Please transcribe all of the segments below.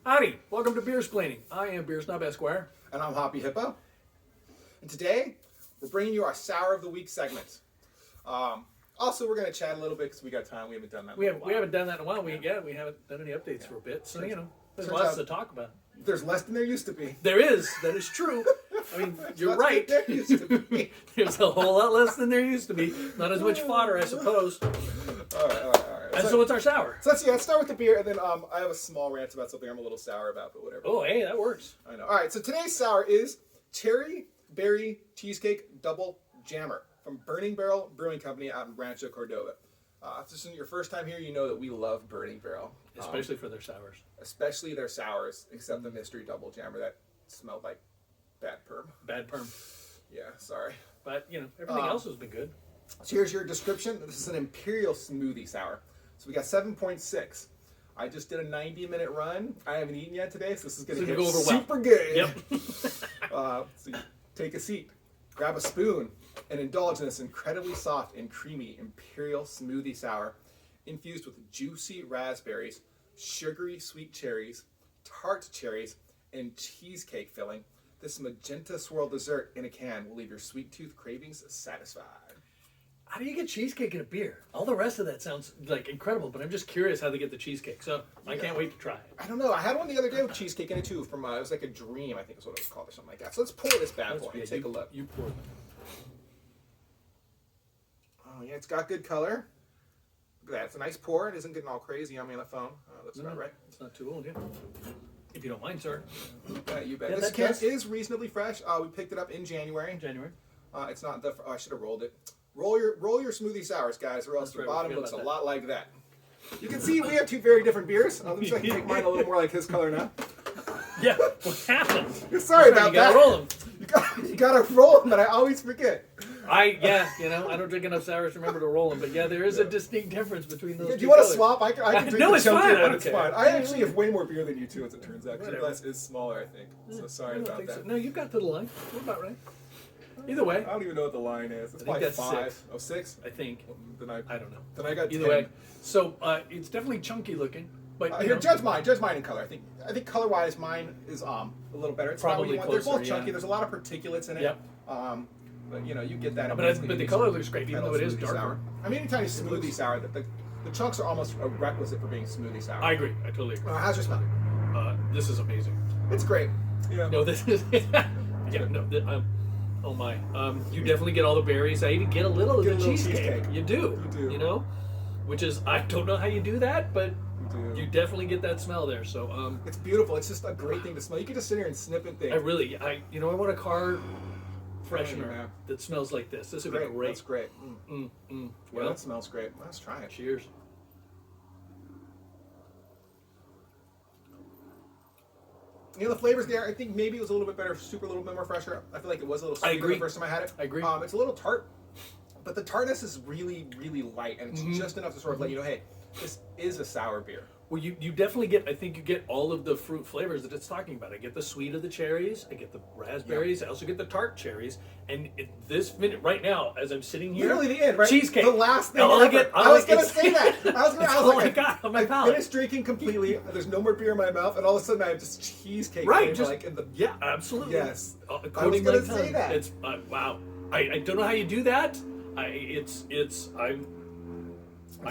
Howdy, welcome to Beer Splaining. I am Beer Snob Esquire. And I'm Hoppy Hippo. And today, we're bringing you our Sour of the Week segment. Also, we're going to chat a little bit because we got time. We haven't done that We haven't done that in a while. We haven't done any updates for a bit. So, there's lots to talk about. There's less than there used to be. There is. That is true. I mean, you're right. There used to be. There's a whole lot less than there used to be. Not as much fodder, I suppose. All right. And so what's our sour? So let's start with the beer, and then I have a small rant about something I'm a little sour about, but whatever. Oh, hey, that works. I know. All right, so today's sour is Cherry Berry Cheesecake Double Jammer from Burning Barrel Brewing Company out in Rancho Cordova. If this isn't your first time here, you know that we love Burning Barrel. Especially for their sours. Especially their sours, except the mystery double jammer that smelled like bad perm. Bad perm. Yeah, sorry. But, everything else has been good. So here's your description. This is an Imperial Smoothie Sour. So we got 7.6. I just did a 90-minute run. I haven't eaten yet today, so this is going to go over super good. Yep. So you take a seat, grab a spoon, and indulge in this incredibly soft and creamy Imperial Smoothie Sour infused with juicy raspberries, sugary sweet cherries, tart cherries, and cheesecake filling. This magenta swirl dessert in a can will leave your sweet tooth cravings satisfied. How do you get cheesecake in a beer? All the rest of that sounds like incredible, but I'm just curious how they get the cheesecake. So I can't wait to try it. I don't know. I had one the other day with cheesecake in it too. From it was like a dream, I think is what it was called, or something like that. So let's pour this bad boy and take a look. You pour it. Oh yeah, it's got good color. Look at that. It's a nice pour. It isn't getting all crazy on me on the phone. Looks about right. It's not too old, yeah. If you don't mind, sir. You bet. Yeah, This can is reasonably fresh. We picked it up in January. It's not the. I should have rolled it. Roll your smoothie sours, guys, or else the bottom looks a lot like that. You can see we have two very different beers. Let me see if I can make mine a little more like his color now. Yeah, what happened? Sorry about that. You gotta roll them. You gotta roll them, but I always forget. I don't drink enough sours to remember to roll them, but yeah, there is a distinct difference between those two. Do you want to colors. swap? I can drink no, the it's chunkier fine. one. It's fine. I actually have way more beer than you two, as it turns out. Because glass is smaller, I think. So sorry about that. So. No, you've got to the line. We're about right. Either way. I don't even know what the line is. It's probably 5. 6. Oh, 6? I think. Then I don't know. Then I got Either 10. way. So it's definitely chunky looking. But here, judge mine in color. I think color wise, mine is a little better. It's probably closer. They're both chunky. There's a lot of particulates in it. Yep. But you get that. But the color looks great, even though it is darker. Sour. I mean, anytime you smoothie sour, the chunks are almost a requisite for being smoothie sour. I agree. I totally agree. How's your smell? This is amazing. It's great. Yeah. No, this is. Yeah. No. Oh my. You definitely get all the berries. I even get a little of the cheesecake. You do. You do. Which is, I don't know how you do that, but you definitely get that smell there. So it's beautiful. It's just a great thing to smell. You can just sit here and snip and think. I want a car freshener that smells like this. This would be great. That's great. Well, that smells great. Let's try it. Cheers. The flavors there, I think maybe it was a little bit better, a little bit more fresher. I feel like it was a little sweeter the first time I had it. I agree. It's a little tart, but the tartness is really, really light, and it's just enough to sort of let you know, hey, this is a sour beer. Well, you definitely get, I think you get all of the fruit flavors that it's talking about. I get the sweet of the cherries, I get the raspberries, I also get the tart cherries, and this minute, right now, as I'm sitting here, literally the end, right? Cheesecake. The last thing I was going to say that. I finished drinking completely, there's no more beer in my mouth, and all of a sudden I have just cheesecake. Right. Yeah, absolutely. Yes. I was going to say that. It's, wow. I don't know how you do that. I'm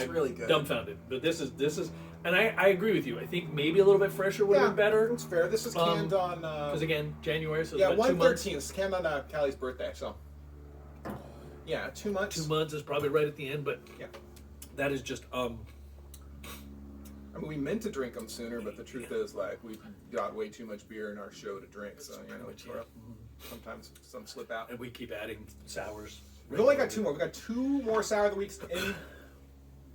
really good. Dumbfounded. But this is, and I agree with you. I think maybe a little bit fresher would have been better. That's fair. This is canned on... Because again, January, so yeah, it's about 2 months. 1/13. It's canned on Callie's birthday, so... Yeah, 2 months. 2 months is probably right at the end, but yeah, that is just... I mean, we meant to drink them sooner, but the truth is, we got way too much beer in our show to drink, so, sometimes some slip out. And we keep adding sours. We've only got 2 more. We've got 2 more Sour of the Weeks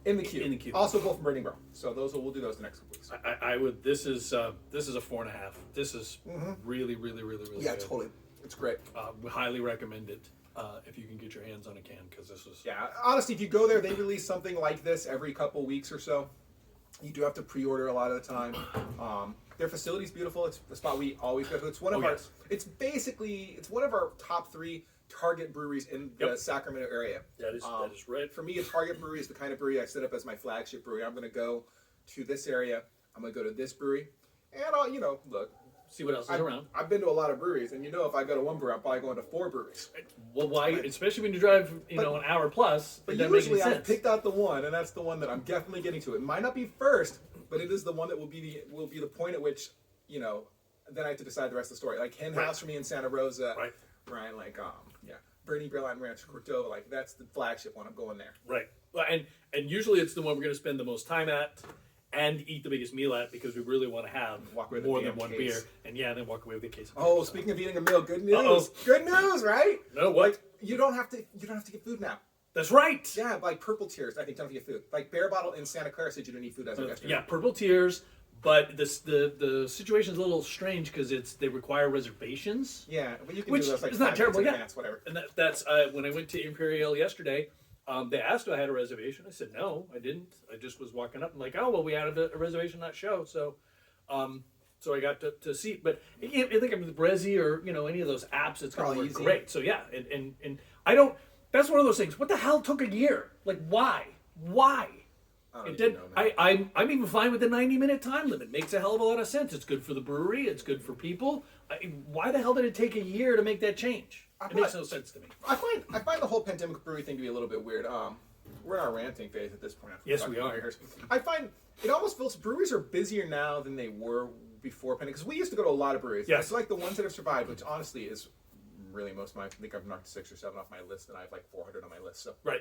in the queue. Also both from Burning Barrel. So we'll do those the next couple weeks. I would. This is a 4.5. This is really, really, really, really good. Totally. It's great. We highly recommend it if you can get your hands on a can, because this is... Yeah, honestly, if you go there, they release something like this every couple weeks or so. You do have to pre-order a lot of the time. Their facility's beautiful. It's the spot we always go to. It's one of our... Yes. It's one of our top 3 Target breweries in the Sacramento area. That is right. For me, a Target brewery is the kind of brewery I set up as my flagship brewery. I'm going to go to this area. I'm going to go to this brewery. And I'll, look. See what else is around. I've been to a lot of breweries, and if I go to one brewery, I'm probably going to 4 breweries. Well, why? Especially when you drive, an hour plus. But it doesn't make any usually I sense. picked out the one, and that's the one that I'm definitely getting to. It might not be first, but it is the one that will be the point at which, then I have to decide the rest of the story. Like Hen House for me in Santa Rosa, right? Ryan, Bernie Beer Latin Ranch, Cordova, like that's the flagship one. I'm going there. Right. Well, and usually it's the one we're going to spend the most time at. And eat the biggest meal at because we really want to have more than one beer, and then walk away with a case. Of beer, speaking of eating a meal, good news! Good news, right? No, what? Like, you don't have to get food now. That's right. Yeah, like Purple Tears, I think don't have to get food. Like Bear Bottle in Santa Clara said you don't need food as of yesterday. Yeah, Purple Tears, but the situation's a little strange because they require reservations. Yeah, but you can which do those like is not terrible. Yeah, whatever. And that's when I went to Imperial yesterday. They asked if I had a reservation. I said no, I didn't. I just was walking up and like, oh well, we had a reservation on that show, so I got to see. But I think with Brezzy or any of those apps, it's going to work great. So yeah, and I don't. That's one of those things. What the hell took a year? Like why? It did. I'm even fine with the 90-minute time limit. Makes a hell of a lot of sense. It's good for the brewery. It's good for people. Why the hell did it take a year to make that change? It makes no sense to me. I find the whole pandemic brewery thing to be a little bit weird. We're in our ranting phase at this point. Yes, we are. I find it almost feels breweries are busier now than they were before pandemic. Because we used to go to a lot of breweries. Yes. It's like the ones that have survived, which honestly is really most of my. I think I've knocked 6 or 7 off my list, and I have like 400 on my list. So right.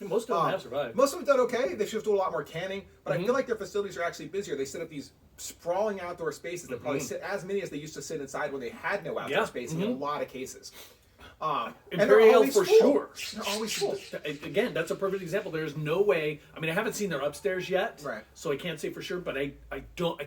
Most of them have survived. Most of them have done okay. They should do a lot more canning, but I feel like their facilities are actually busier. They set up these sprawling outdoor spaces that probably sit as many as they used to sit inside when they had no outdoor space in a lot of cases. Imperial for sure. They're always full. Again, that's a perfect example. There's no way. I mean, I haven't seen their upstairs yet, right? So I can't say for sure. But I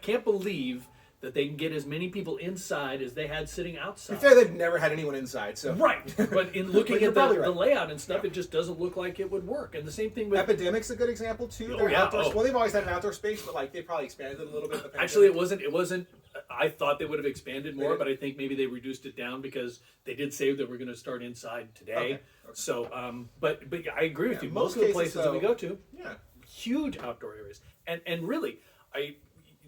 can't believe that they can get as many people inside as they had sitting outside. To be fair, they've never had anyone inside, so right. But in looking at the layout and stuff, it just doesn't look like it would work. And the same thing with Epidemic's a good example too. Well, they've always had an outdoor space, but like they probably expanded it a little bit. Actually, it wasn't. I thought they would have expanded more, but I think maybe they reduced it down because they did say that we're going to start inside today. Okay. So, but I agree with you. Most of the places that we go to, huge outdoor areas, and really,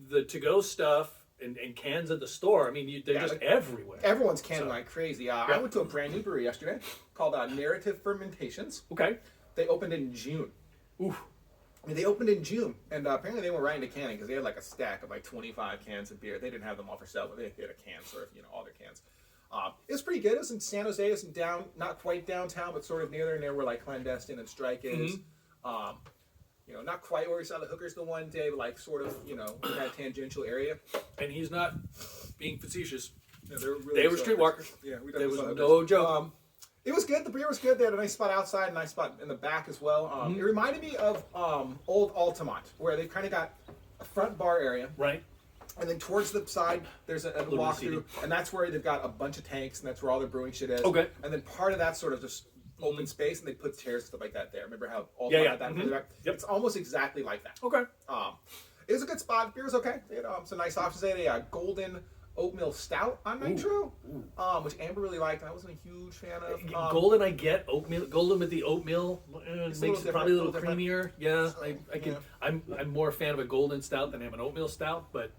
the to-go stuff. And cans at the store. I mean, they're just everywhere. Everyone's canning like crazy. I went to a brand new brewery yesterday called Narrative Fermentations. Okay. They opened in June. Oof. I mean, they opened in June, and apparently they went right into canning because they had like a stack of like 25 cans of beer. They didn't have them all for sale, but they had a can, sort of, all their cans. It was pretty good. It was in San Jose. It was not quite downtown, but sort of near there, where like Clandestine and Strike is. Not quite where we saw the hookers the one day, but like sort of, in that tangential area. And he's not being facetious. Yeah, they were streetwalkers. Yeah, there was no joke. It was good. The beer was good. They had a nice spot outside, a nice spot in the back as well. It reminded me of old Altamont, where they've kind of got a front bar area. Right. And then towards the side, there's a walkthrough, and that's where they've got a bunch of tanks, and that's where all their brewing shit is. Okay. And then part of that's sort of just open space, and they put chairs and stuff like that there. Remember how all had that? Yep. It's almost exactly like that. Okay. It was a good spot. Beer was okay. They had some nice options. They had a golden oatmeal stout on Nitro, which Amber really liked. I wasn't a huge fan of. Golden, I get oatmeal. Golden with the oatmeal makes it probably a little creamier. Yeah, I can. I'm more a fan of a golden stout than I am an oatmeal stout, but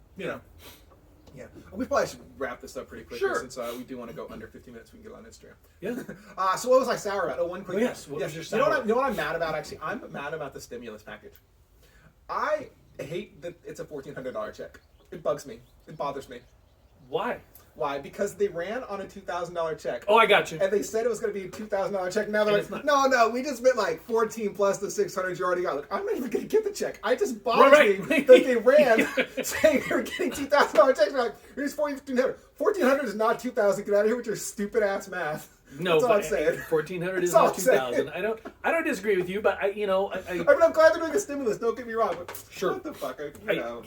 Yeah, we probably should wrap this up pretty quickly since we do want to go under 15 minutes. We can get on Instagram. Yeah. So what was I sour about? One quick. Yes. What was your sour? You know what I'm mad about? Actually, I'm mad about the stimulus package. I hate that it's a $1,400 check. It bugs me. It bothers me. Why? Why? Because they ran on a $2,000 check. Oh, I got you. And they said it was going to be a $2,000 check. Now they're like, no, we just meant like 14 plus the 600 you already got. Look, I'm not even going to get the check. I just bothers me that they ran saying they were getting $2,000 checks. They're like, here's $1,400. $1,400 is not $2,000. Get out of here with your stupid ass math. No, that's all I'm saying. 1,400 is not 2,000. I don't disagree with you, but I mean, I'm glad they're doing a stimulus. Don't get me wrong, but sure. What the fuck?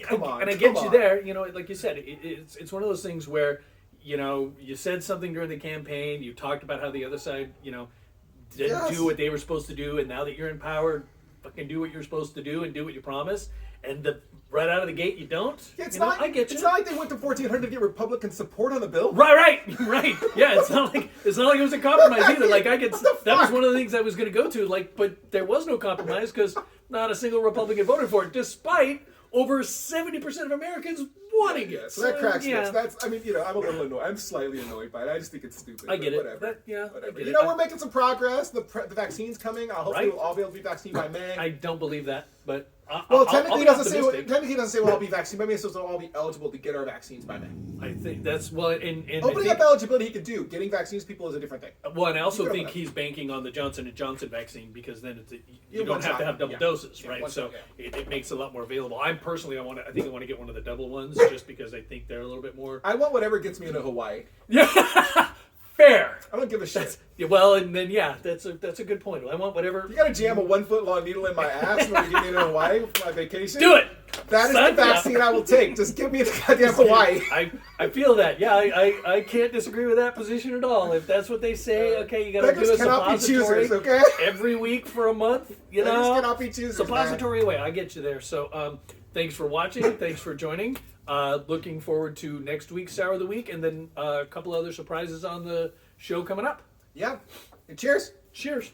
Come on. And I get you there. Like you said, it's one of those things where you said something during the campaign. You talked about how the other side, didn't do what they were supposed to do, and now that you're in power, fucking do what you're supposed to do and do what you promised. And right out of the gate, you don't. Yeah, I get you. It's not like they went to 1,400 to get Republican support on the bill. Right. Yeah, it's not like it was a compromise either. Like that was one of the things I was going to go to. But there was no compromise because not a single Republican voted for it, despite over 70% of Americans wanting Yeah, it. so that cracks me. yeah. That's, I mean, I'm a little annoyed. I'm slightly annoyed by it. I just think it's stupid. I get it. Whatever. Whatever. I get it. We're making some progress. The vaccine's coming. Hopefully Right. we'll all be able to be vaccinated by May. I don't believe that, but Technically be it doesn't say optimistic. we'll all be vaccinated. But maybe it's supposed to all be eligible to get our vaccines by May. I think that's and Opening up eligibility he could do. Getting vaccines to people is a different thing. Well, and I also You could think have he's banking on the Johnson & Johnson vaccine because then you one don't have shot. to have double Yeah. doses, Yeah, right? one So shot, it makes it a lot more available. I think I want to get one of the double ones just because I think they're a little bit more. I want whatever gets me into Hawaii. Yeah, fair. I don't give a shit. Well, and then that's a good point. I want whatever. You gotta jam a 1 foot long needle in my ass when you get me to Hawaii for my vacation? Do it. That is Son, the vaccine I will take. Just give me the goddamn Hawaii. I feel that. Yeah, I can't disagree with that position at all. If that's what they say, okay, you got to Beggars do a cannot be suppository choosers, okay? every week for a month. You Beggars know, cannot be choosers, suppository away. I get you there. So, thanks for watching. Thanks for joining. Looking forward to next week's Sour of the Week, and then a couple other surprises on the show coming up. Yeah. And cheers. Cheers.